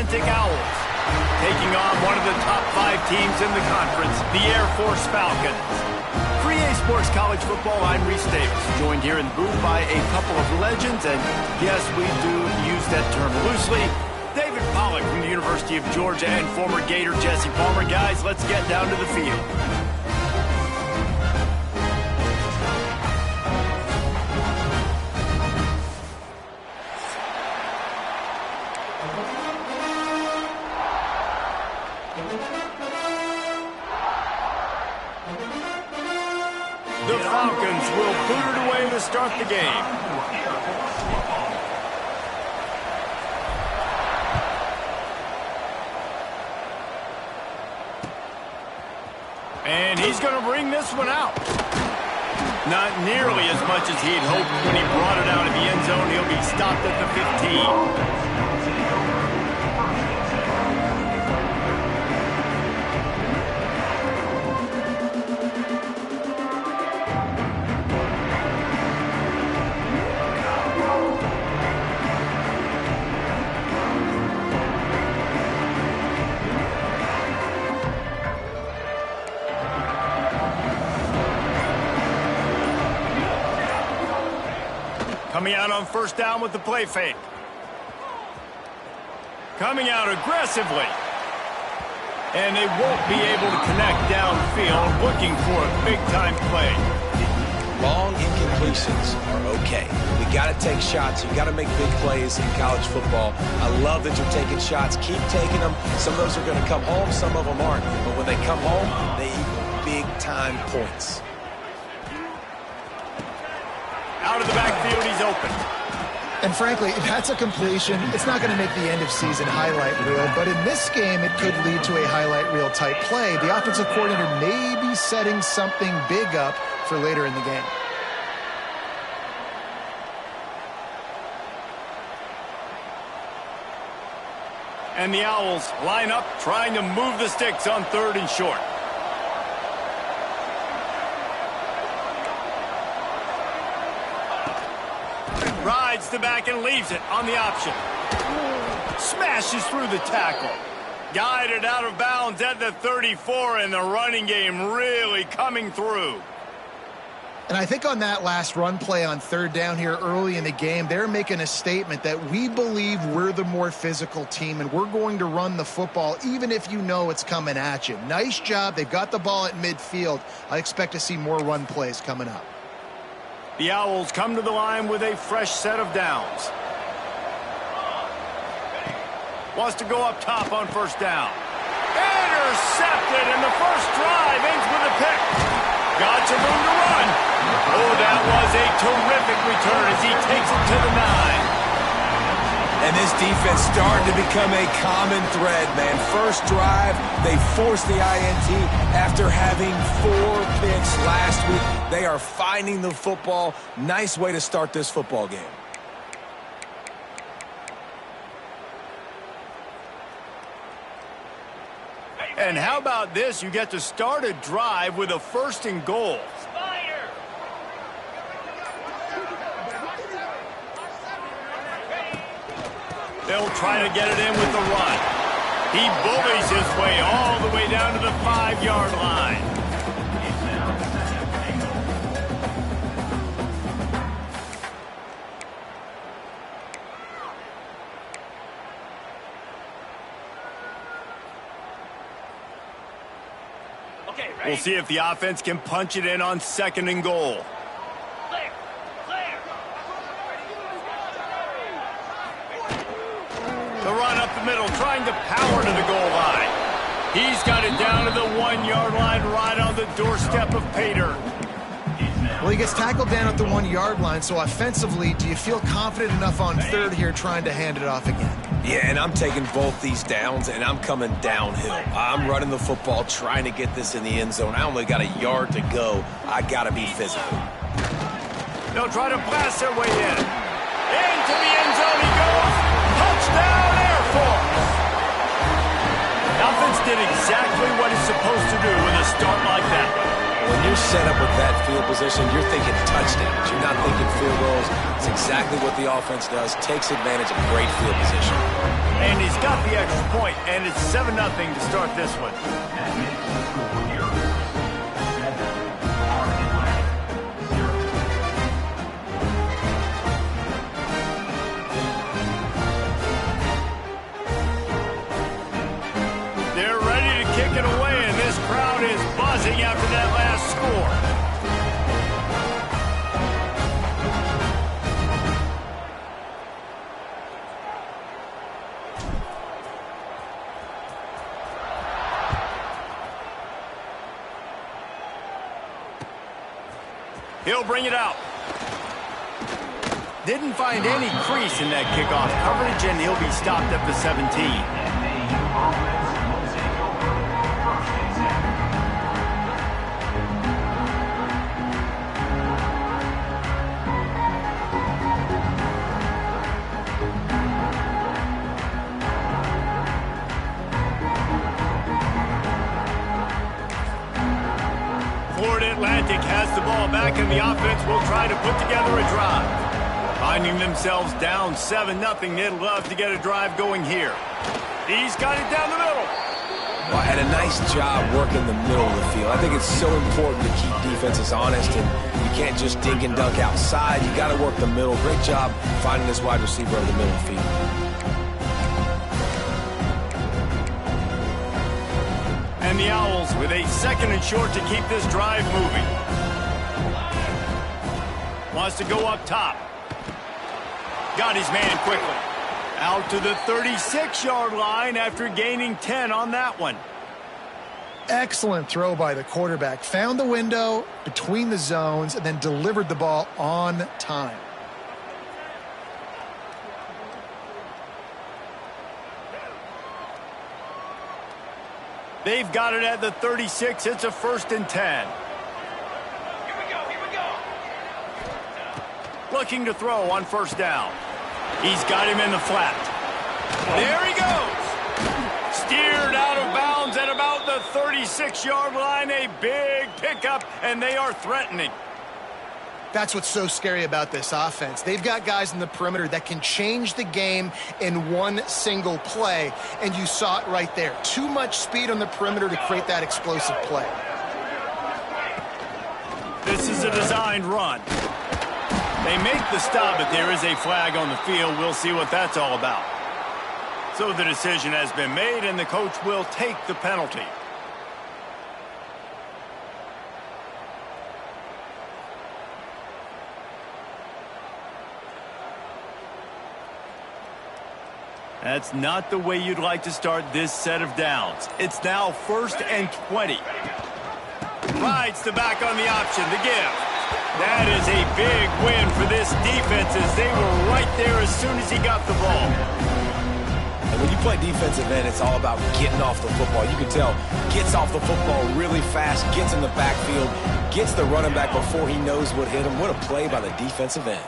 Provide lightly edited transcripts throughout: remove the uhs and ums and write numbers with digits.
authentic Owls. Taking on one of the top 5 teams in the conference, the Air Force Falcons. For EA Sports College Football, I'm Reese Davis, joined here in the booth by a couple of legends, and yes, we do use that term loosely. David Pollack from the University of Georgia and former Gator Jesse Palmer. Guys, let's get down to the field. The Falcons will boot it away to start the game. And he's going to bring this one out. Not nearly as much as he'd hoped when he brought it out of the end zone. He'll be stopped at the 15. Coming out on first down with the play fake. Coming out aggressively. And they won't be able to connect downfield, looking for a big-time play. Long incompletions are okay. We got to take shots. You got to make big plays in college football. I love that you're taking shots. Keep taking them. Some of those are going to come home. Some of them aren't. But when they come home, they equal big-time points. Out of the backfield, he's open. And frankly, if that's a completion, it's not going to make the end-of-season highlight reel. But in this game, it could lead to a highlight reel type play. The offensive coordinator may be setting something big up for later in the game. And the Owls line up, trying to move the sticks on 3rd and short. Rides the back and leaves it on the option. Smashes through the tackle. Guided out of bounds at the 34, and the running game really coming through. And I think on that last run play on 3rd down here early in the game, they're making a statement that we believe we're the more physical team, and we're going to run the football even if you know it's coming at you. Nice job. They've got the ball at midfield. I expect to see more run plays coming up. The Owls come to the line with a fresh set of downs. Wants to go up top on first down. Intercepted, and the first drive ends with a pick. Got some room to run. Oh, that was a terrific return as he takes it to the 9. And this defense starting to become a common thread, man. First drive, they forced the INT after having 4 picks last week. They are finding the football. Nice way to start this football game. And how about this? You get to start a drive with a 1st and goal. They'll try to get it in with the run. He bullies his way all the way down to the 5-yard line. We'll see if the offense can punch it in on 2nd and goal. The run up the middle, trying to power to the goal line. He's got it down to the 1-yard line, right on the doorstep of Pater. Well, he gets tackled down at the 1-yard line, so offensively, do you feel confident enough on 3rd here trying to hand it off again? Yeah, and I'm taking both these downs, and I'm coming downhill. I'm running the football, trying to get this in the end zone. I only got a yard to go. I got to be physical. They'll try to blast their way in. Into the end zone he goes. Touchdown, Air Force! The offense did exactly what it's supposed to do with a start like that. When you're set up with that field position, you're thinking touchdowns. You're not thinking field goals. It's exactly what the offense does. Takes advantage of great field position. And he's got the extra point, and it's 7-0 to start this one. They're ready to kick it away, and this crowd is buzzing after that last score. He'll bring it out. Didn't find any crease in that kickoff coverage, and he'll be stopped at the 17. Florida Atlantic has the ball back, and the offense will try to put together a drive. Finding themselves down 7-0, they'd love to get a drive going here. He's got it down the middle. Well, had a nice job working the middle of the field. I think it's so important to keep defenses honest, and you can't just dink and dunk outside. You got to work the middle. Great job finding this wide receiver over the middle of the field. And the Owls with a 2nd and short to keep this drive moving. Wants to go up top. Got his man quickly. Out to the 36-yard line after gaining 10 on that one. Excellent throw by the quarterback. Found the window between the zones and then delivered the ball on time. They've got it at the 36. It's a 1st and 10. Here we go. Looking to throw on 1st down. He's got him in the flat. There he goes. Steered out of bounds at about the 36-yard line. A big pickup, and they are threatening. That's what's so scary about this offense. They've got guys in the perimeter that can change the game in one single play, and you saw it right there. Too much speed on the perimeter to create that explosive play. This is a designed run. They make the stop, but there is a flag on the field. We'll see what that's all about. So the decision has been made, and the coach will take the penalty. That's not the way you'd like to start this set of downs. It's now 1st and 20. Rides the back on the option, the give. That is a big win for this defense as they were right there as soon as he got the ball. And when you play defensive end, it's all about getting off the football. You can tell, gets off the football really fast, gets in the backfield, gets the running back before he knows what hit him. What a play by the defensive end.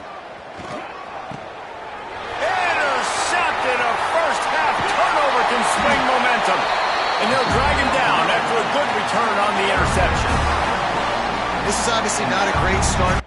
Intercepted, a first-half turnover can swing momentum. And they'll drag him down after a good return on the interception. This is obviously not a great start.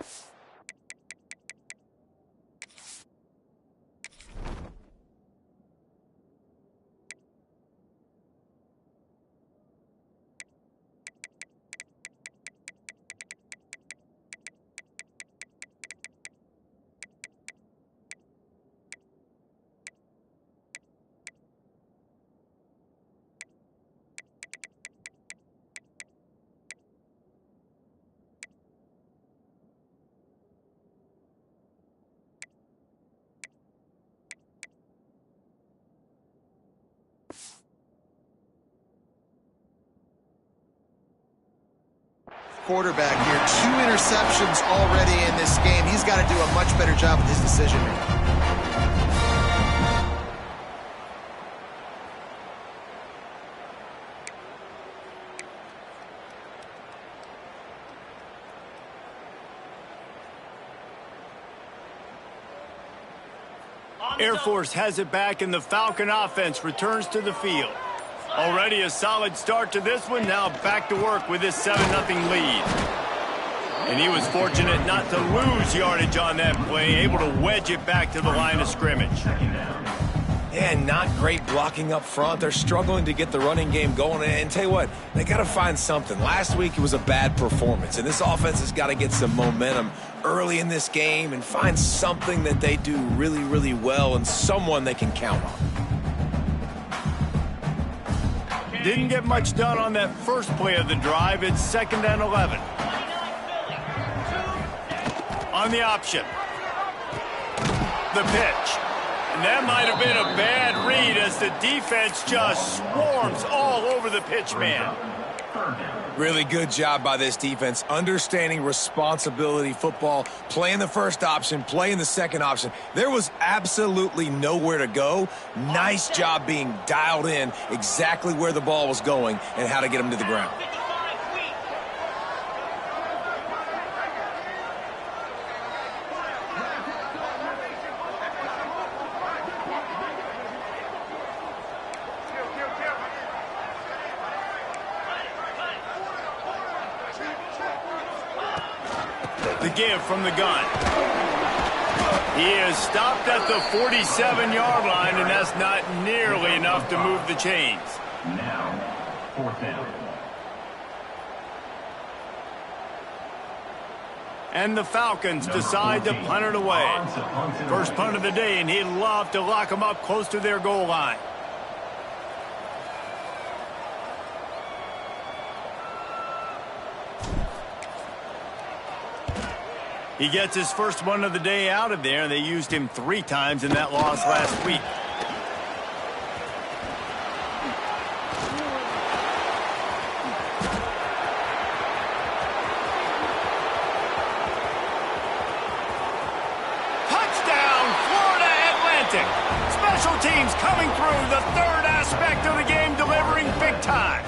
Quarterback here, 2 interceptions already in this game. He's got to do a much better job with his decision making. Air Force has it back, and the Falcon offense returns to the field. Already a solid start to this one. Now back to work with this 7-0 lead. And he was fortunate not to lose yardage on that play, able to wedge it back to the line of scrimmage. Yeah, not great blocking up front. They're struggling to get the running game going. And tell you what, they got to find something. Last week it was a bad performance, and this offense has got to get some momentum early in this game and find something that they do really, really well and someone they can count on. Didn't get much done on that first play of the drive. It's 2nd and 11. On the option. The pitch. And that might have been a bad read as the defense just swarms all over the pitch man. Really good job by this defense, understanding responsibility football, playing the first option, playing the second option. There was absolutely nowhere to go. Nice job being dialed in exactly where the ball was going and how to get them to the ground. The give from the gun. He is stopped at the 47-yard line, and that's not nearly enough to move the chains. Now, 4th down. And the Falcons decide to punt it away. First punt of the day, and he'd love to lock them up close to their goal line. He gets his first one of the day out of there. They used him 3 times in that loss last week. Touchdown, Florida Atlantic. Special teams coming through, the third aspect of the game, delivering big time.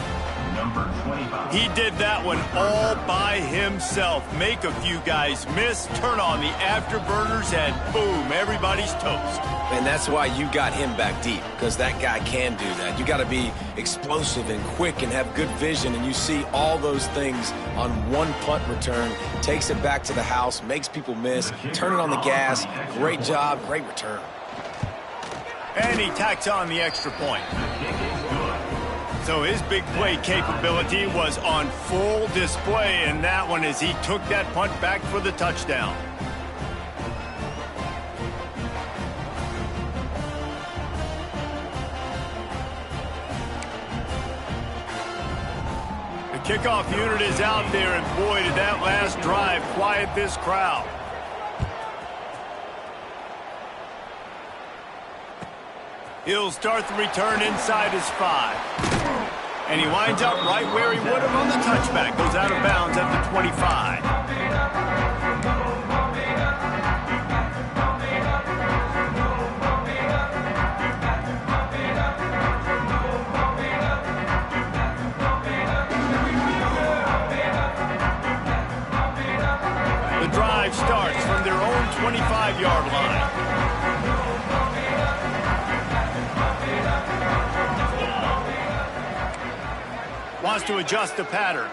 Number 25. He did that one all by himself. Make a few guys miss, turn on the afterburners, and boom, everybody's toast. And that's why you got him back deep, because that guy can do that. You got to be explosive and quick and have good vision, and you see all those things on one punt return. Takes it back to the house, makes people miss, turn it on the gas. Great job, great return. And he tacks on the extra point. So his big play capability was on full display in that one as he took that punt back for the touchdown. The kickoff unit is out there, and boy, did that last drive quiet this crowd. He'll start the return inside his 5. And he winds up right where he would have on the touchback. Goes out of bounds at the 25. The drive starts from their own 25-yard line. Wants to adjust the pattern.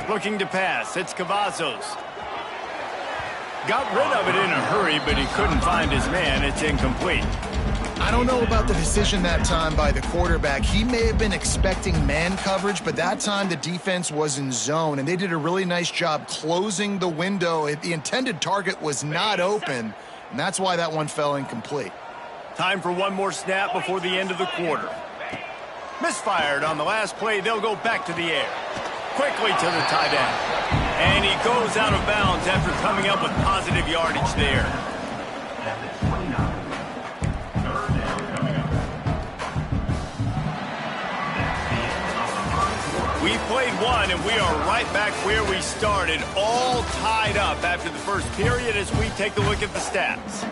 Looking to pass. It's Cavazos. Got rid of it in a hurry, but he couldn't find his man. It's incomplete. I don't know about the decision that time by the quarterback. He may have been expecting man coverage, but that time the defense was in zone, and they did a really nice job closing the window. The intended target was not open, and that's why that one fell incomplete. Time for one more snap before the end of the quarter. Misfired on the last play. They'll go back to the air. Quickly to the tight end. And he goes out of bounds after coming up with positive yardage there. We played one, and we are right back where we started, all tied up after the first period as we take a look at the stats.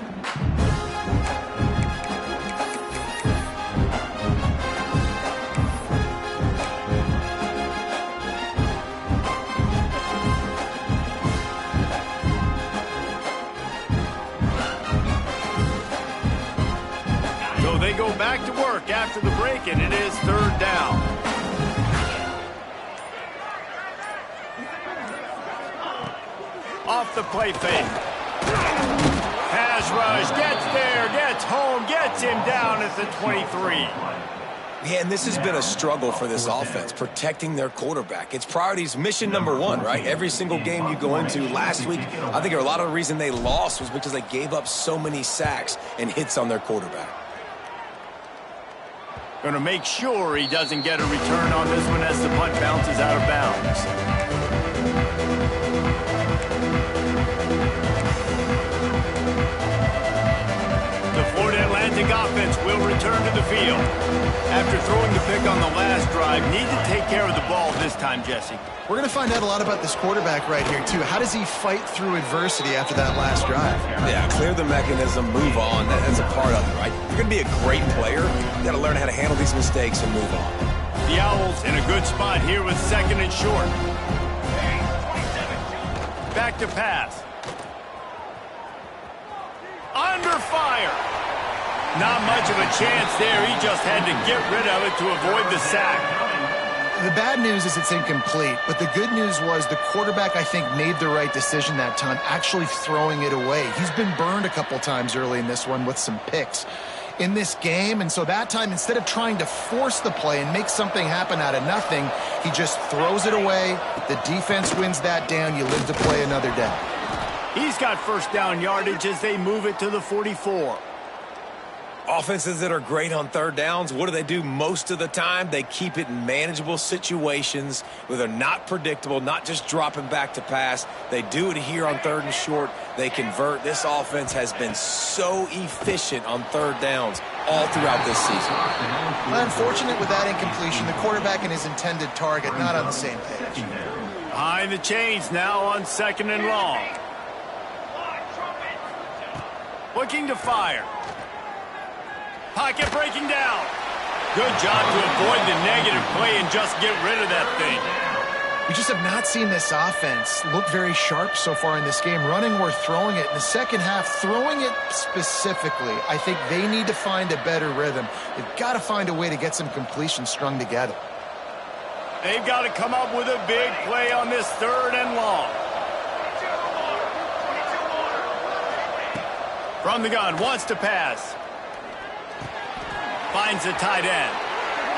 go back to work after the break, and it is third down. Off the play fake. Pass rush, gets there, gets home, gets him down at the 23. Yeah, and this has been a struggle for this offense, protecting their quarterback. It's priorities, mission number one, right? Every single game you go into. Last week, I think a lot of the reason they lost was because they gave up so many sacks and hits on their quarterback. Going to make sure he doesn't get a return on this one as the punt bounces out of bounds. The Florida Atlantic offense will return to the field. After throwing the pick on the last drive, need to take care of the ball this time, Jesse. We're going to find out a lot about this quarterback right here, too. How does he fight through adversity after that last drive? Yeah, clear the mechanism, move on. That's a part of it, right? If you're going to be a great player, you got to learn how to handle these mistakes and move on. The Owls in a good spot here with second and short. Back to pass. Under fire. Not much of a chance there. He just had to get rid of it to avoid the sack. The bad news is it's incomplete, but the good news was the quarterback, I think, made the right decision that time, actually throwing it away. He's been burned a couple times early in this one with some picks in this game, and so that time, instead of trying to force the play and make something happen out of nothing, he just throws it away. The defense wins that down. You live to play another day. He's got first down yardage as they move it to the 44. Offenses that are great on third downs, what do they do most of the time? They keep it in manageable situations where they're not predictable, not just dropping back to pass. They do it here on third and short. They convert. This offense has been so efficient on third downs all throughout this season. Well, unfortunate with that incompletion, the quarterback and his intended target not on the same page. Behind the chains now on second and long. Looking to fire. Pocket breaking down. Good job to avoid the negative play and just get rid of that thing. We just have not seen this offense look very sharp so far in this game, running or throwing it. In the second half, throwing it specifically, I think they need to find a better rhythm. They've got to find a way to get some completions strung together. They've got to come up with a big play on this third and long. From the gun, wants to pass. Finds a tight end.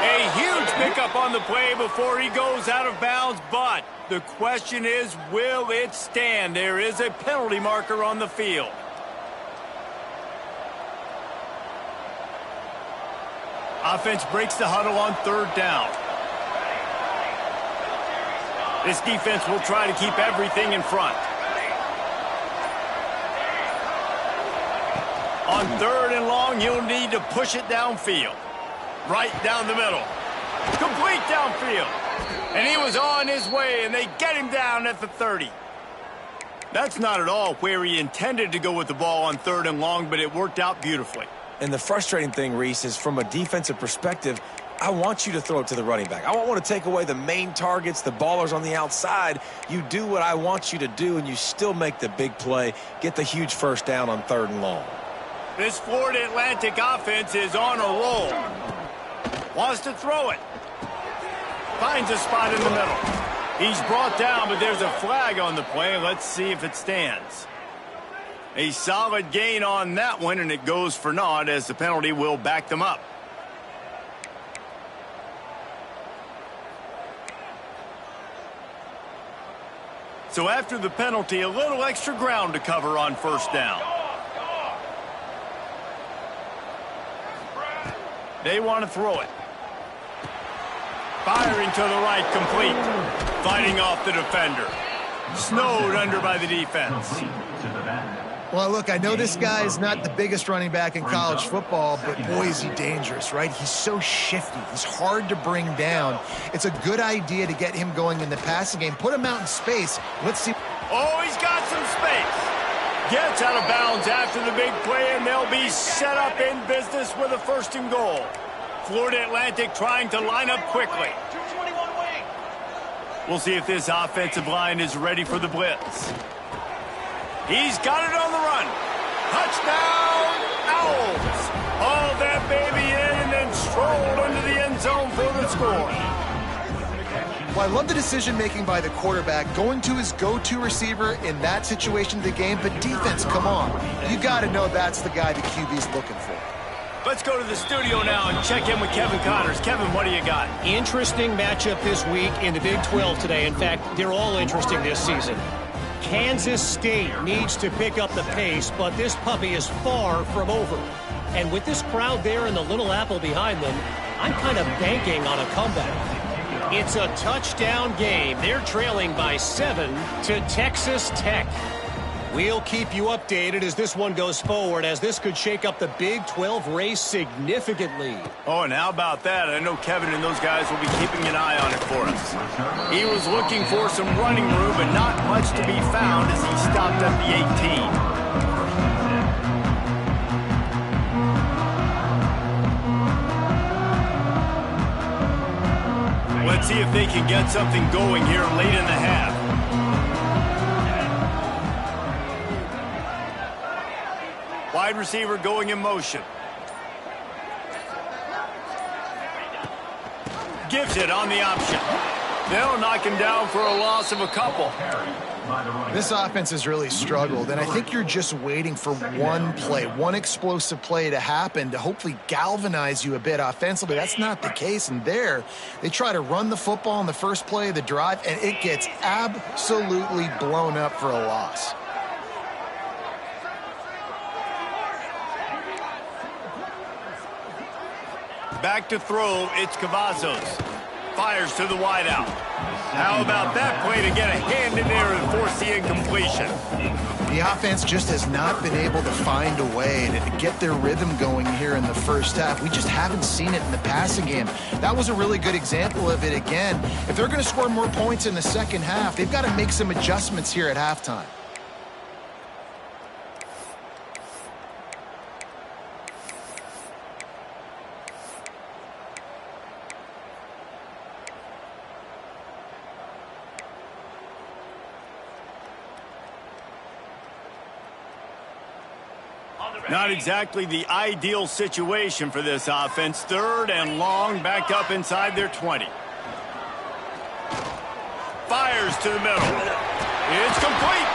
A huge pickup on the play before he goes out of bounds, but the question is, will it stand? There is a penalty marker on the field. Offense breaks the huddle on third down. This defense will try to keep everything in front. On third and long, you'll need to push it downfield. Right down the middle. Complete downfield. And he was on his way, and they get him down at the 30. That's not at all where he intended to go with the ball on third and long, but it worked out beautifully. And the frustrating thing, Reese, is from a defensive perspective, I want you to throw it to the running back. I don't want to take away the main targets, the ballers on the outside. You do what I want you to do, and you still make the big play, get the huge first down on third and long. This Florida Atlantic offense is on a roll. Wants to throw it. Finds a spot in the middle. He's brought down, but there's a flag on the play. Let's see if it stands. A solid gain on that one, and it goes for naught as the penalty will back them up. So after the penalty, a little extra ground to cover on first down. They want to throw it. Firing to the right, complete. Fighting off the defender. Snowed under by the defense. Well, look, I know this guy is not the biggest running back in college football, but boy, is he dangerous, right? He's so shifty. He's hard to bring down. It's a good idea to get him going in the passing game. Put him out in space. Let's see. Oh, he's got some space. Gets out of bounds after the big play, and they'll be set up in business with a first and goal. Florida Atlantic trying to line up quickly. 221 wing. We'll see if this offensive line is ready for the blitz. He's got it on the run. Touchdown, Owls. Haul that baby score. Well, I love the decision-making by the quarterback, going to his go-to receiver in that situation of the game, but defense, come on. You got to know that's the guy the QB's looking for. Let's go to the studio now and check in with Kevin Connors. Kevin, what do you got? Interesting matchup this week in the Big 12 today. In fact, they're all interesting this season. Kansas State needs to pick up the pace, but this puppy is far from over. And with this crowd there and the Little Apple behind them, I'm kind of banking on a comeback. It's a touchdown game. They're trailing by 7 to Texas Tech. We'll keep you updated as this one goes forward, as this could shake up the Big 12 race significantly. Oh, and how about that? I know Kevin and those guys will be keeping an eye on it for us. He was looking for some running room, but not much to be found as he stopped at the 18. Let's see if they can get something going here late in the half. Wide receiver going in motion. Gives it on the option. They'll knock him down for a loss of a couple. This offense has really struggled, and I think you're just waiting for one play, one explosive play to happen to hopefully galvanize you a bit offensively. That's not the case, and there they try to run the football in the first play of the drive, and it gets absolutely blown up for a loss. Back to throw, it's Cavazos. Fires to the wideout. How about that play to get a hand in there and force the incompletion? The offense just has not been able to find a way to get their rhythm going here in the first half. We just haven't seen it in the passing game. That was a really good example of it again. If they're going to score more points in the second half, they've got to make some adjustments here at halftime. Not exactly the ideal situation for this offense. 3rd and long, back up inside their 20. Fires to the middle. It's complete.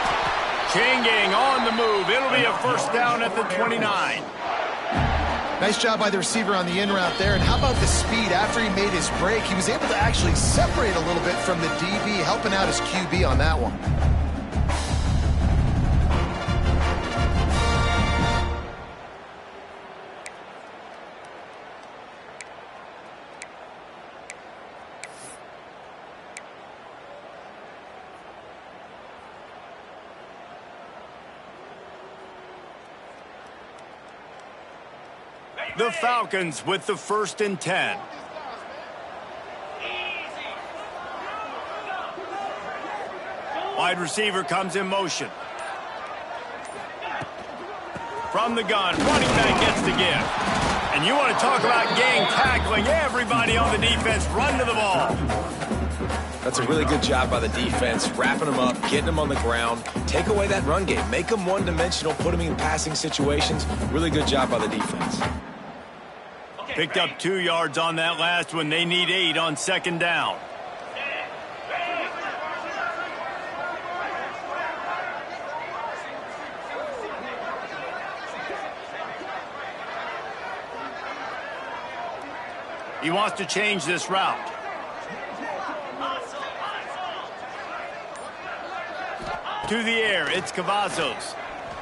Chain gang on the move. It'll be a first down at the 29. Nice job by the receiver on the in route there. And how about the speed after he made his break? He was able to actually separate a little bit from the DB, helping out his QB on that one. The Falcons with the 1st and 10. Wide receiver comes in motion. From the gun, running back gets the give. And you want to talk about gang tackling. Everybody on the defense run to the ball. That's a really good job by the defense, wrapping them up, getting them on the ground. Take away that run game. Make them one-dimensional, put them in passing situations. Really good job by the defense. Picked up 2 yards on that last one. They need 8 on 2nd down. He wants to change this route. To the air, it's Cavazos.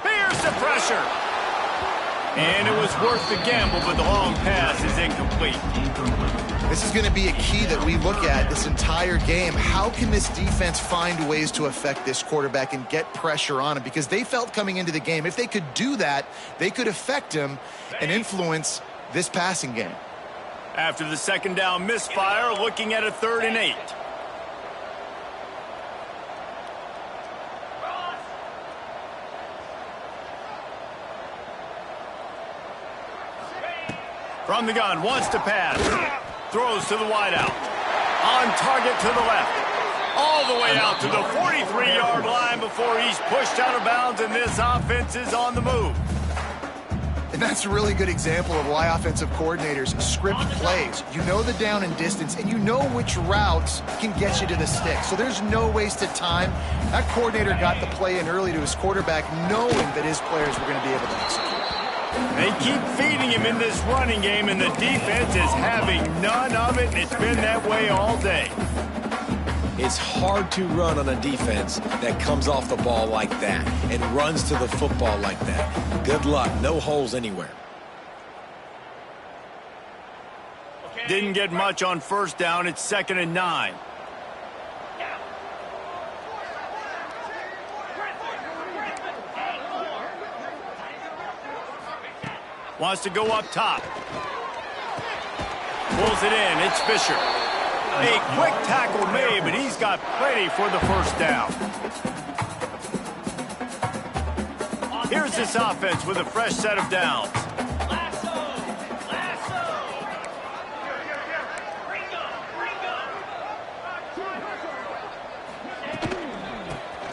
Bears the pressure. And it was worth the gamble, but the long pass is incomplete. This is going to be a key that we look at this entire game. How can this defense find ways to affect this quarterback and get pressure on him? Because they felt coming into the game, if they could do that, they could affect him and influence this passing game. After the 2nd down misfire, looking at a 3rd and 8. From the gun, wants to pass. Throws to the wideout. On target to the left. All the way out to the 43-yard line before he's pushed out of bounds, and this offense is on the move. And that's a really good example of why offensive coordinators script plays. You know the down and distance, and you know which routes can get you to the stick. So there's no wasted time. That coordinator got the play in early to his quarterback, knowing that his players were going to be able to execute. They keep feeding him in this running game, and the defense is having none of it, and it's been that way all day. It's hard to run on a defense that comes off the ball like that and runs to the football like that. Good luck. No holes anywhere. Didn't get much on first down. It's 2nd and 9. Wants to go up top. Pulls it in. It's Fisher. A quick tackle made, but he's got plenty for the first down. Here's this offense with a fresh set of downs.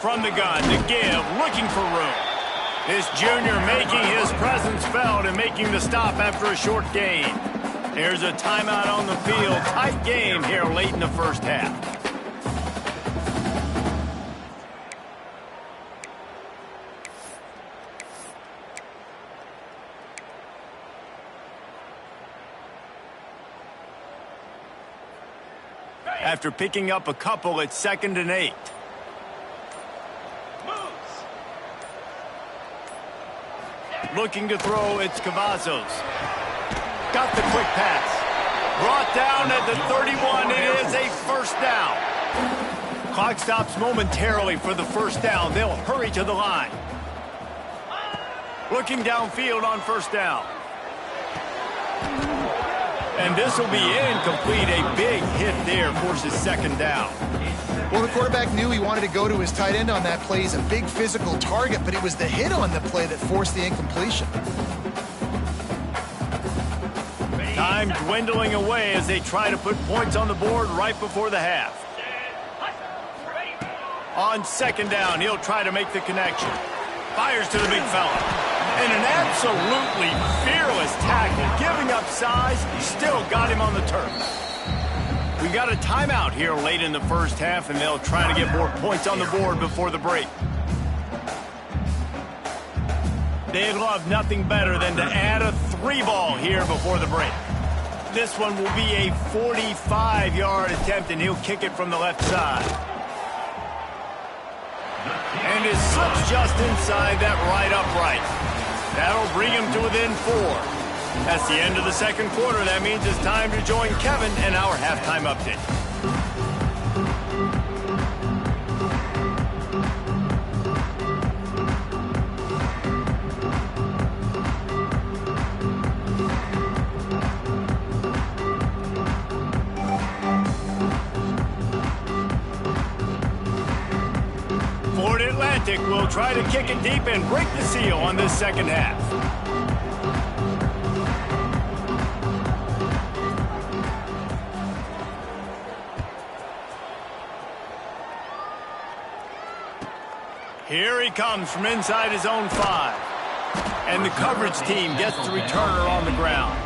From the gun to give, looking for room. This junior making his presence felt and making the stop after a short gain. There's a timeout on the field. Tight game here late in the first half. After picking up a couple, it's 2nd and 8. Looking to throw, it's Cavazos. Got the quick pass. Brought down at the 31. It is a first down. Clock stops momentarily for the first down. They'll hurry to the line. Looking downfield on first down. And this will be incomplete. A big hit there forces 2nd down. Well, the quarterback knew he wanted to go to his tight end on that play. He's a big physical target, but it was the hit on the play that forced the incompletion. Time dwindling away as they try to put points on the board right before the half. On 2nd down, he'll try to make the connection. Fires to the big fella. And an absolutely fearless tackle. Giving up size, still got him on the turf. We got a timeout here late in the first half, and they'll try to get more points on the board before the break. They'd love nothing better than to add a 3-ball here before the break. This one will be a 45-yard attempt, and he'll kick it from the left side. And it slips just inside that right upright. That'll bring him to within 4. That's the end of the 2nd quarter. That means it's time to join Kevin and our halftime update. Florida Atlantic will try to kick it deep and break the seal on this 2nd half. Here he comes from inside his own 5. And the coverage team gets the returner on the ground.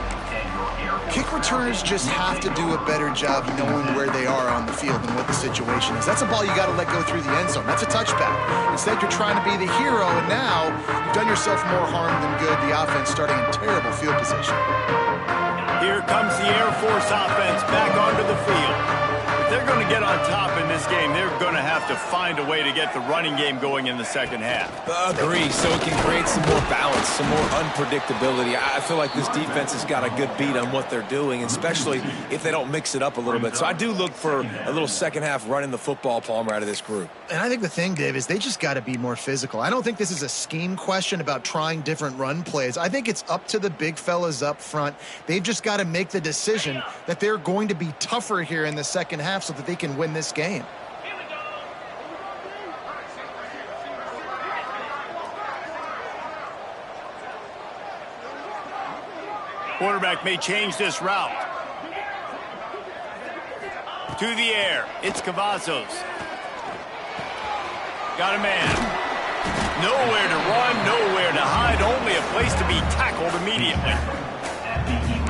Kick returners just have to do a better job knowing where they are on the field and what the situation is. That's a ball you got to let go through the end zone. That's a touchback. Instead, you're trying to be the hero, and now you've done yourself more harm than good. The offense starting in terrible field position. Here comes the Air Force offense back onto the field. If they're going to get on top in this game, they're going to have to find a way to get the running game going in the 2nd half. Agree, so it can create some more balance, some more unpredictability. I feel like this defense has got a good beat on what they're doing, especially if they don't mix it up a little bit. So I do look for a little 2nd half running the football, Palmer, out of this group. And I think the thing, Dave, is they just got to be more physical. I don't think this is a scheme question about trying different run plays. I think it's up to the big fellas up front. They've just got to make the decision that they're going to be tougher here in the 2nd half so that they can win this game. Quarterback may change this route. To the air. It's Cavazos. Got a man. Nowhere to run, nowhere to hide, only a place to be tackled immediately.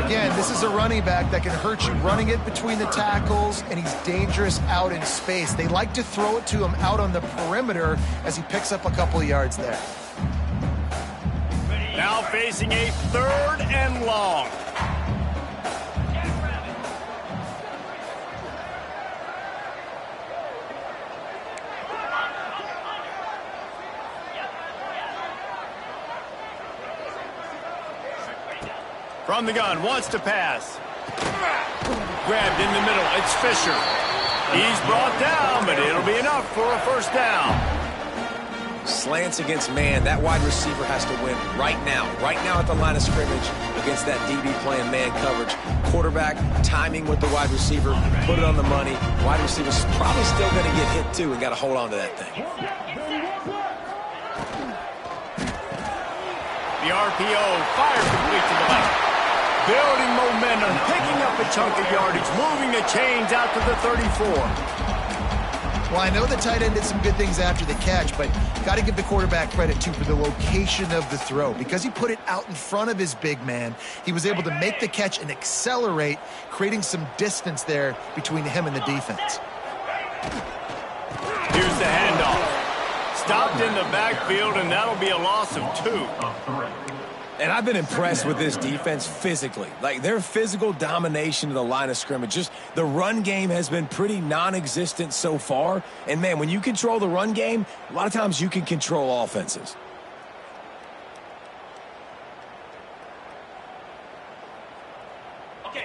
Again, this is a running back that can hurt you running it between the tackles, and he's dangerous out in space. They like to throw it to him out on the perimeter as he picks up a couple of yards there. Now facing a 3rd and long. From the gun, wants to pass. Grabbed in the middle, it's Fisher. He's brought down, but it'll be enough for a 1st down. Slants against man, that wide receiver has to win right now at the line of scrimmage against that DB playing man coverage. Quarterback, timing with the wide receiver, put it on the money. Wide receiver's probably still going to get hit too and got to hold on to that thing. The RPO, fire complete to the left. Building momentum, picking up a chunk of yardage, moving the chains out to the 34. Well, I know the tight end did some good things after the catch, but got to give the quarterback credit, too, for the location of the throw. Because he put it out in front of his big man, he was able to make the catch and accelerate, creating some distance there between him and the defense. Here's the handoff. Stopped in the backfield, and that'll be a loss of 2. And I've been impressed with this defense physically. Like, their physical domination of the line of scrimmage. Just the run game has been pretty non-existent so far. And, man, when you control the run game, a lot of times you can control offenses.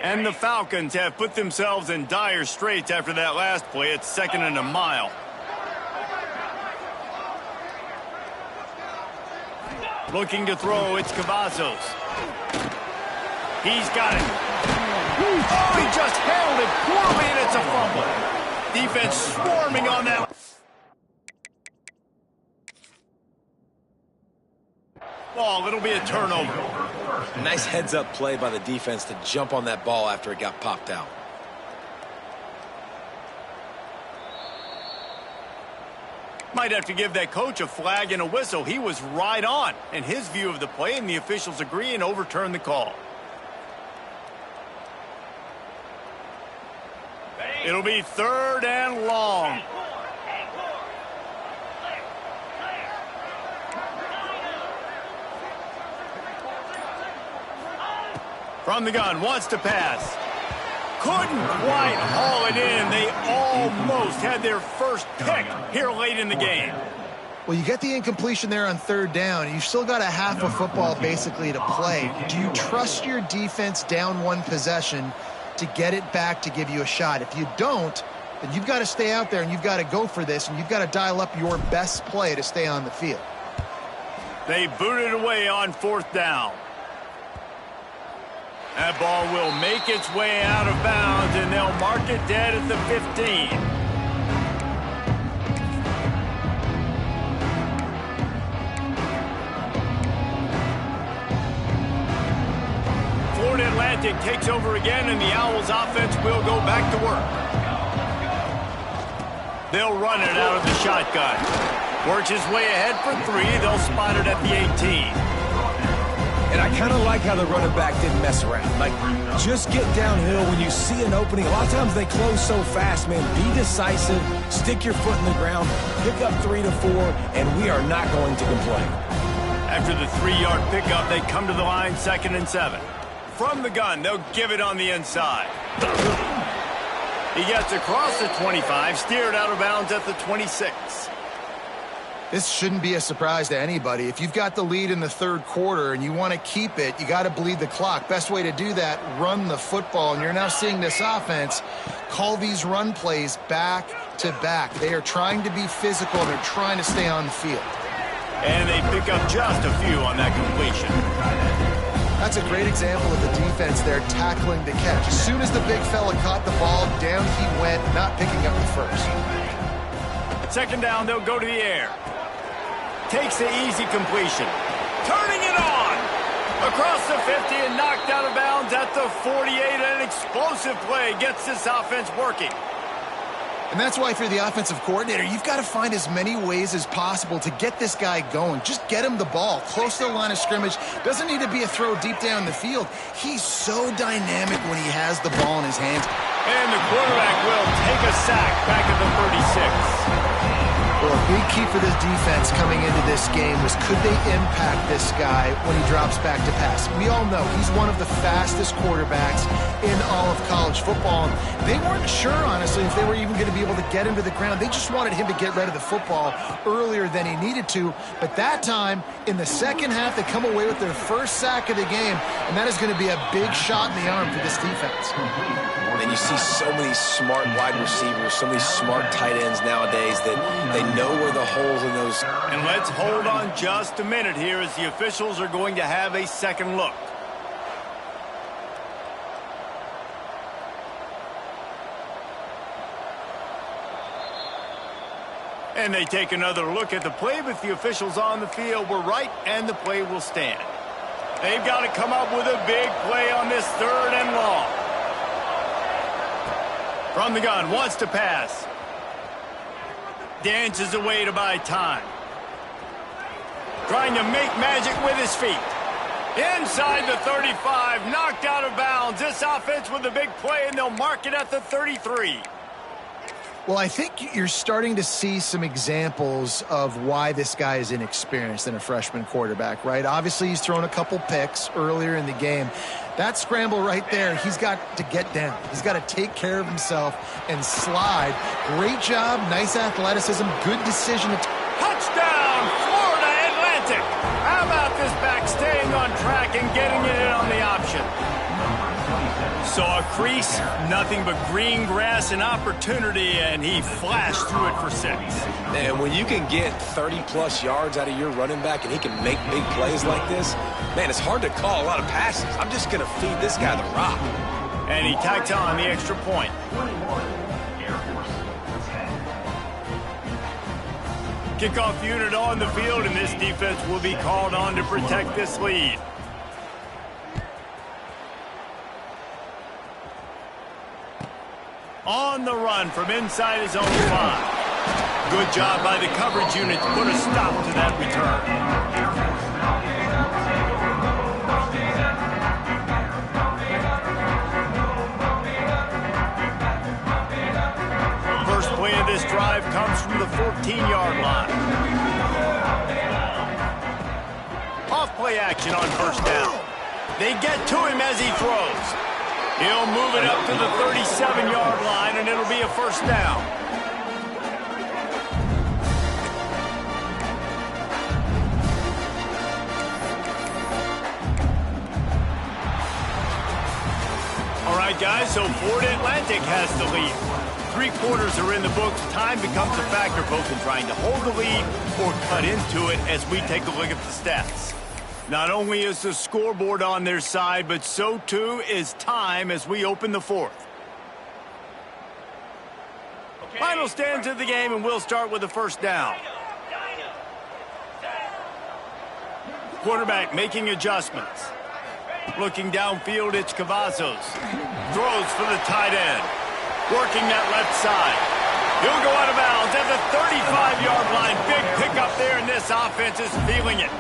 And the Falcons have put themselves in dire straits after that last play. It's 2nd and a mile. Looking to throw, it's Cavazos. He's got it. Oh, he just handled it poorly, and it's a fumble. Defense swarming on that. Ball, it'll be a turnover. Nice heads-up play by the defense to jump on that ball after it got popped out. Might have to give that coach a flag and a whistle. He was right on in his view of the play, and the officials agree and overturn the call. It'll be 3rd and long. From the gun, wants to pass. Couldn't quite haul it in. They almost had their first pick here late in the game. Well, you get the incompletion there on 3rd down. You've still got a half of football basically to play. Do you trust your defense down 1 possession to get it back to give you a shot? If you don't, then you've got to stay out there and you've got to go for this, and you've got to dial up your best play to stay on the field. They booted away on 4th down. That ball will make its way out of bounds, and they'll mark it dead at the 15. Florida Atlantic takes over again, and the Owls offense will go back to work. They'll run it out of the shotgun. Works his way ahead for 3. They'll spot it at the 18. And I kind of like how the running back didn't mess around. Like, just get downhill when you see an opening. A lot of times they close so fast, man. Be decisive, stick your foot in the ground, pick up 3 to 4, and we are not going to complain. After the 3-yard pickup, they come to the line, 2nd and 7. From the gun, they'll give it on the inside. He gets across the 25, steered out of bounds at the 26. This shouldn't be a surprise to anybody. If you've got the lead in the 3rd quarter and you want to keep it, you got to bleed the clock. Best way to do that, run the football. And you're now seeing this offense call these run plays back to back. They are trying to be physical, and they're trying to stay on the field. And they pick up just a few on that completion. That's a great example of the defense there tackling the catch. As soon as the big fella caught the ball, down he went, not picking up the first. 2nd down, they'll go to the air. Takes the easy completion. Turning it on. Across the 50 and knocked out of bounds at the 48. An explosive play gets this offense working. And that's why if you're the offensive coordinator, you've got to find as many ways as possible to get this guy going. Just get him the ball close to the line of scrimmage. Doesn't need to be a throw deep down the field. He's so dynamic when he has the ball in his hands. And the quarterback will take a sack back at the 36. Well, a big key for this defense coming into this game was could they impact this guy when he drops back to pass. We all know he's one of the fastest quarterbacks in all of college football. They weren't sure, honestly, if they were even going to be able to get him to the ground. They just wanted him to get rid of the football earlier than he needed to. But that time, in the second half, they come away with their first sack of the game, and that is going to be a big shot in the arm for this defense. And you see so many smart wide receivers, so many smart tight ends nowadays that they know where the holes in those. And let's hold on just a minute here as the officials are going to have a second look. And they take another look at the play, but the officials on the field were right, and the play will stand. They've got to come up with a big play on this 3rd and long. From the gun, wants to pass. Dances away to buy time. Trying to make magic with his feet. Inside the 35, knocked out of bounds. This offense with a big play, and they'll mark it at the 33. Well, I think you're starting to see some examples of why this guy is inexperienced in a freshman quarterback, right? Obviously, he's thrown a couple picks earlier in the game. That scramble right there, he's got to get down. He's got to take care of himself and slide. Great job, nice athleticism, good decision. Touchdown, Florida Atlantic. How about this back staying on track and getting it in on the option? Saw a crease, nothing but green grass and opportunity, and he flashed through it for 6. And when you can get 30-plus yards out of your running back and he can make big plays like this, man, it's hard to call a lot of passes. I'm just going to feed this guy the rock. And he tacked on the extra point. 21, Air Force 10. Kickoff unit on the field, and this defense will be called on to protect this lead. On the run from inside his own 5. Good job by the coverage unit to put a stop to that return. First play of this drive comes from the 14-yard line. Off play action on first down. They get to him as he throws. He'll move it up to the 37-yard line, and it'll be a first down. All right, guys, so Florida Atlantic has the lead. 3 quarters are in the books. Time becomes a factor both in trying to hold the lead or cut into it as we take a look at the stats. Not only is the scoreboard on their side, but so too is time as we open the 4th. Okay. Final stands of the game, and we'll start with the first down. Quarterback making adjustments. Looking downfield, it's Cavazos. Throws for the tight end. Working that left side. He'll go out of bounds at the 35-yard line. Big pickup there, and this offense is feeling it.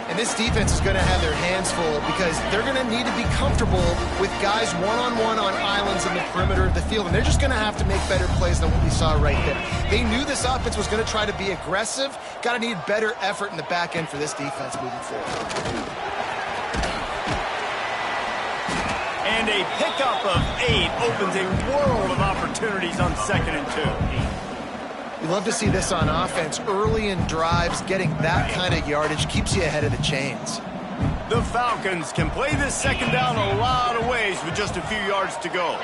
And this defense is going to have their hands full because they're going to need to be comfortable with guys one-on-one on islands in the perimeter of the field. And they're just going to have to make better plays than what we saw right there. They knew this offense was going to try to be aggressive. Got to need better effort in the back end for this defense moving forward. And a pickup of 8 opens a world of opportunities on 2nd and 2. We love to see this on offense. Early in drives, getting that kind of yardage keeps you ahead of the chains. The Falcons can play this second down a lot of ways with just a few yards to go.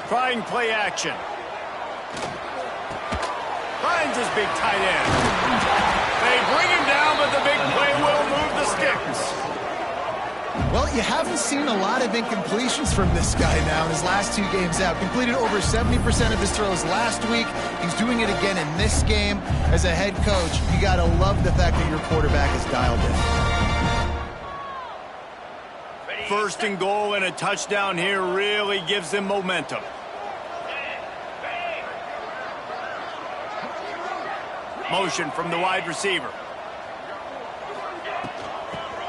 Trying play action. Finds his big tight end. They bring him down, but the big play will move the sticks. Well, you haven't seen a lot of incompletions from this guy now in his last 2 games out. Completed over 70% of his throws last week. He's doing it again in this game. As a head coach, you got to love the fact that your quarterback is dialed in. 1st and goal and a touchdown here really gives them momentum. Motion from the wide receiver.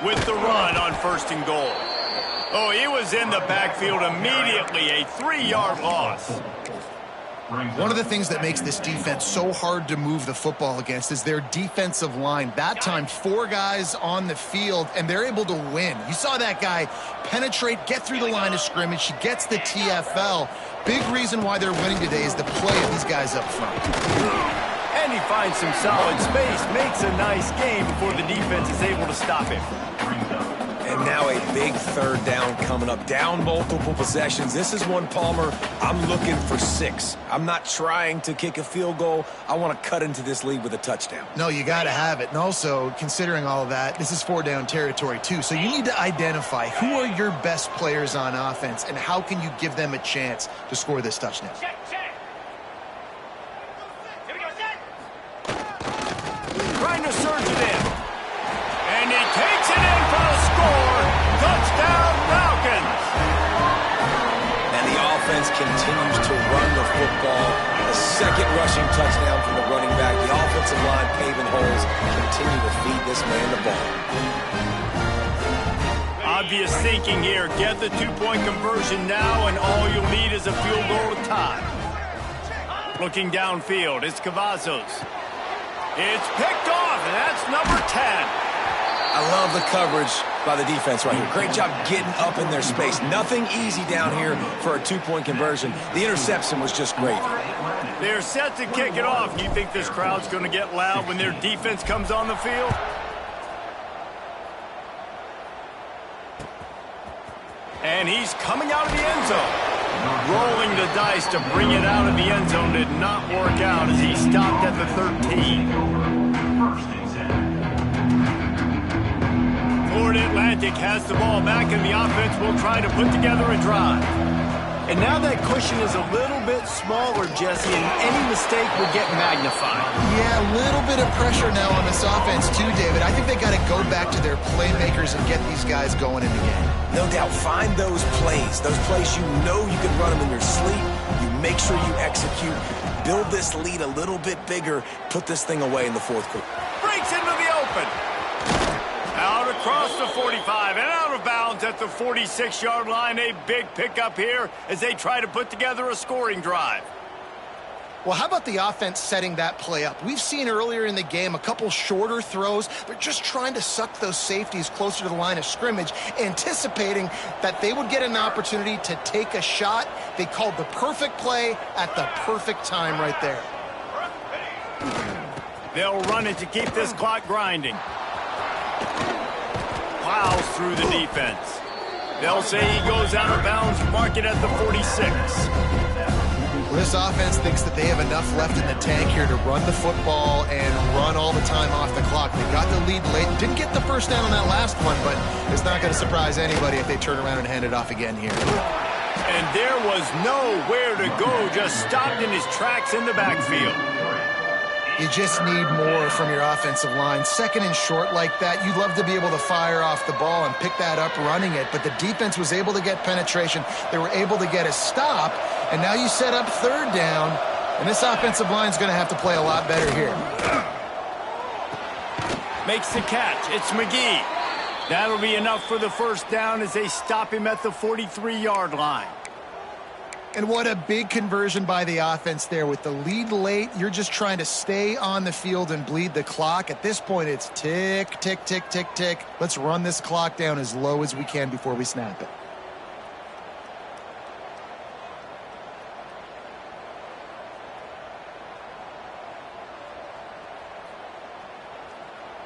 With the run on 1st and goal. Oh, he was in the backfield immediately. A 3-yard loss. One of the things that makes this defense so hard to move the football against is their defensive line. That time, 4 guys on the field, and they're able to win. You saw that guy penetrate, get through the line of scrimmage. He gets the TFL. Big reason why they're winning today is the play of these guys up front. And he finds some solid space, makes a nice game before the defense is able to stop him. And now a big 3rd down coming up. Down multiple possessions. This is one, Palmer, I'm looking for 6. I'm not trying to kick a field goal. I want to cut into this lead with a touchdown. No, you got to have it. And also, considering all of that, this is 4-down territory too. So you need to identify who are your best players on offense and how can you give them a chance to score this touchdown. Check. Here we go, set. Trying to surge it in. And he takes it in for a score. Touchdown, Falcons. And the offense continues to run the football. A 2nd rushing touchdown from the running back. The offensive line paving holes. Continue to feed this man the ball. Obvious thinking here. Get the 2-point conversion now, and all you'll need is a field goal to tie. Looking downfield, it's Cavazos. It's picked off, and that's number 10. I love the coverage by the defense right here. Great job getting up in their space. Nothing easy down here for a 2-point conversion. The interception was just great. They're set to kick it off. Do you think this crowd's going to get loud when their defense comes on the field? And he's coming out of the end zone. Rolling the dice to bring it out of the end zone did not work out as he stopped at the 13. Florida Atlantic has the ball back, and the offense will try to put together a drive. And now that cushion is a little bit smaller, Jesse, and any mistake will get magnified. Yeah, a little bit of pressure now on this offense too, David. I think they got to go back to their playmakers and get these guys going in the game. No doubt, find those plays you know you can run them in your sleep. You make sure you execute. Build this lead a little bit bigger. Put this thing away in the 4th quarter. Breaks into the open. Out across the 45 and out of bounds at the 46-yard line. A big pickup here as they try to put together a scoring drive. Well, how about the offense setting that play up? We've seen earlier in the game a couple shorter throws. They're just trying to suck those safeties closer to the line of scrimmage, anticipating that they would get an opportunity to take a shot. They called the perfect play at the perfect time right there. They'll run it to keep this clock grinding. Plows through the defense. They'll say he goes out of bounds, mark it at the 46. Well, this offense thinks that they have enough left in the tank here to run the football and run all the time off the clock. They got the lead late. Didn't get the first down on that last one, but it's not going to surprise anybody if they turn around and hand it off again here. And there was nowhere to go, just stopped in his tracks in the backfield. You just need more from your offensive line. 2nd and short like that, you'd love to be able to fire off the ball and pick that up running it, but the defense was able to get penetration. They were able to get a stop, and now you set up 3rd down, and this offensive line is going to have to play a lot better here. Makes the catch. It's McGee. That'll be enough for the 1st down as they stop him at the 43-yard line. And what a big conversion by the offense there. With the lead late, you're just trying to stay on the field and bleed the clock. At this point, it's tick, tick, tick, tick, tick. Let's run this clock down as low as we can before we snap it.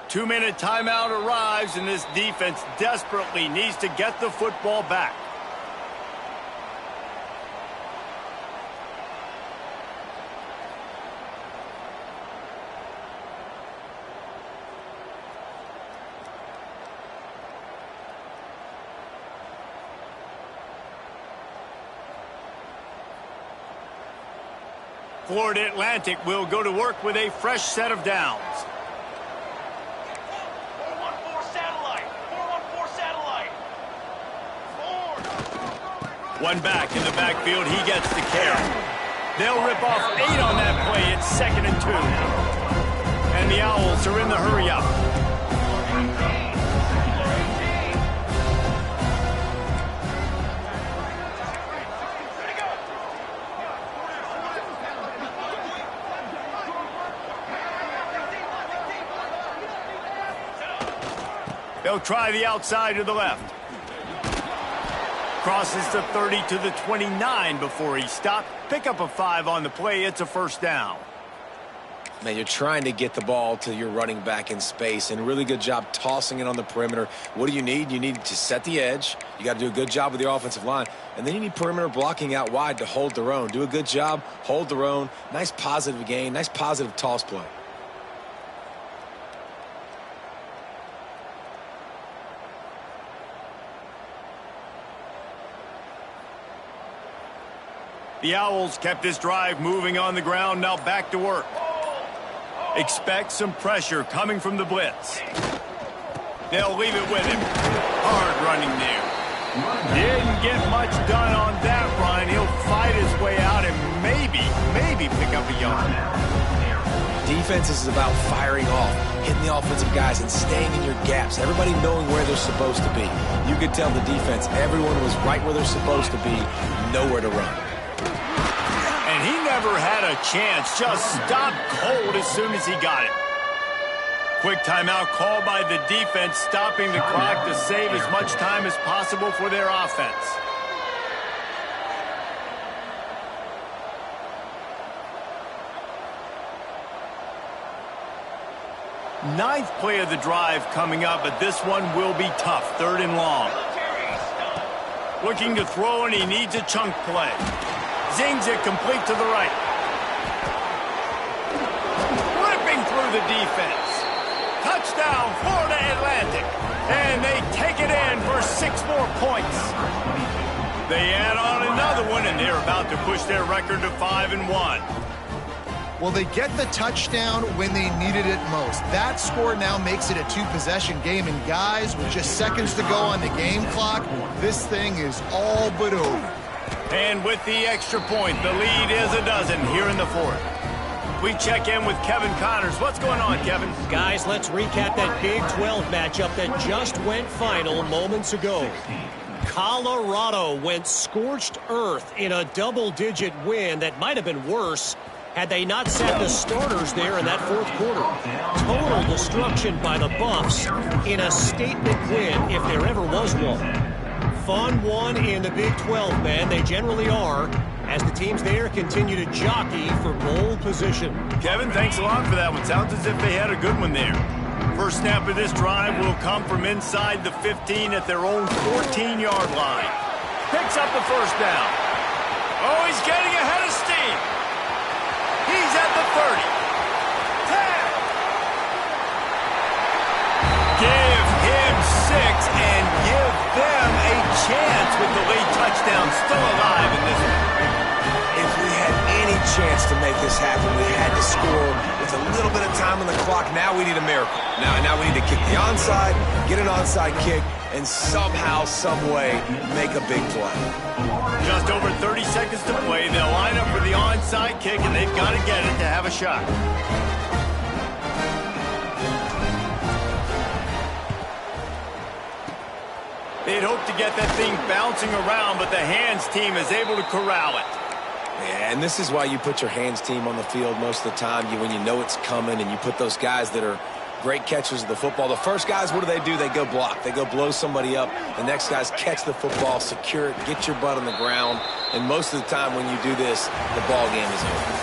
Two-minute timeout arrives, and this defense desperately needs to get the football back. Florida Atlantic will go to work with a fresh set of downs. 414 satellite. 414 satellite. One back in the backfield. He gets the carry. They'll rip off 8 on that play. It's 2nd and 2. And the Owls are in the hurry-up. They'll try the outside to the left. Crosses the 30 to the 29 before he stopped. Pick up a 5 on the play. It's a first down. Man, you're trying to get the ball to your running back in space, and really good job tossing it on the perimeter. What do you need? You need to set the edge. You got to do a good job with your offensive line. And then you need perimeter blocking out wide to hold their own. Do a good job, hold their own. Nice positive gain, nice positive toss play. The Owls kept this drive moving on the ground, now back to work. Expect some pressure coming from the blitz. They'll leave it with him. Hard running there. Didn't get much done on that run. He'll fight his way out and maybe pick up a yard. Defense is about firing off, hitting the offensive guys and staying in your gaps. Everybody knowing where they're supposed to be. You could tell the defense, everyone was right where they're supposed to be, nowhere to run. And he never had a chance, just stopped cold as soon as he got it. Quick timeout called by the defense, stopping the clock to save as much time as possible for their offense. Ninth play of the drive coming up, but this one will be tough. 3rd and long. Looking to throw, and he needs a chunk play. Zings it complete to the right. Ripping through the defense. Touchdown, Florida Atlantic. And they take it in for 6 more points. They add on another one, and they're about to push their record to 5-1. Well, they get the touchdown when they needed it most. That score now makes it a 2-possession game. And guys, with just seconds to go on the game clock, this thing is all but over. And with the extra point, the lead is a dozen here in the 4th. We check in with Kevin Connors. What's going on, Kevin? Guys, let's recap that Big 12 matchup that just went final moments ago. Colorado went scorched earth in a double-digit win that might have been worse had they not sat the starters there in that 4th quarter. Total destruction by the Buffs in a statement win if there ever was one. Fun one in the Big 12, man. They generally are, as the teams there continue to jockey for bowl position. Kevin, thanks a lot for that one. Sounds as if they had a good one there. First snap of this drive will come from inside the 15 at their own 14-yard line. Picks up the first down. Oh, he's getting ahead of steam. He's at the 30. 10. Give him 6 and give them a chance with the late touchdown still alive in this one. If we had any chance to make this happen, we had to score with a little bit of time on the clock. Now we need a miracle. Now we need to kick the onside, get an onside kick, and somehow, some way, make a big play. Just over 30 seconds to play. They'll line up for the onside kick, and they've got to get it to have a shot. They'd hoped to get that thing bouncing around, but the hands team is able to corral it. Yeah, and this is why you put your hands team on the field most of the time. When you know it's coming, and you put those guys that are great catchers of the football. The first guys, what do? They go block. They go blow somebody up. The next guys catch the football, secure it, get your butt on the ground. And most of the time when you do this, the ball game is over.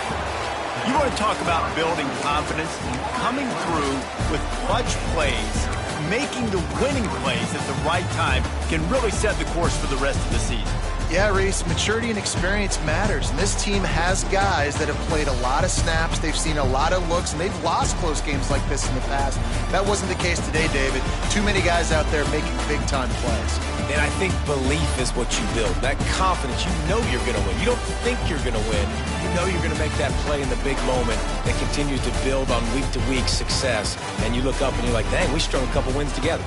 You want to talk about building confidence? Coming through with clutch plays, making the winning plays at the right time can really set the course for the rest of the season. Yeah, Reese, maturity and experience matters, and this team has guys that have played a lot of snaps, they've seen a lot of looks, and they've lost close games like this in the past. That wasn't the case today, David. Too many guys out there making big-time plays. And I think belief is what you build. That confidence, you know you're going to win. You don't think you're going to win. You know you're going to make that play in the big moment that continues to build on week-to-week success. And you look up and you're like, dang, we strung a couple wins together.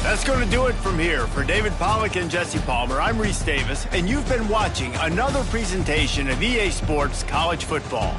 That's going to do it from here. For David Pollack and Jesse Palmer, I'm Reese Davis, and you've been watching another presentation of EA Sports College Football.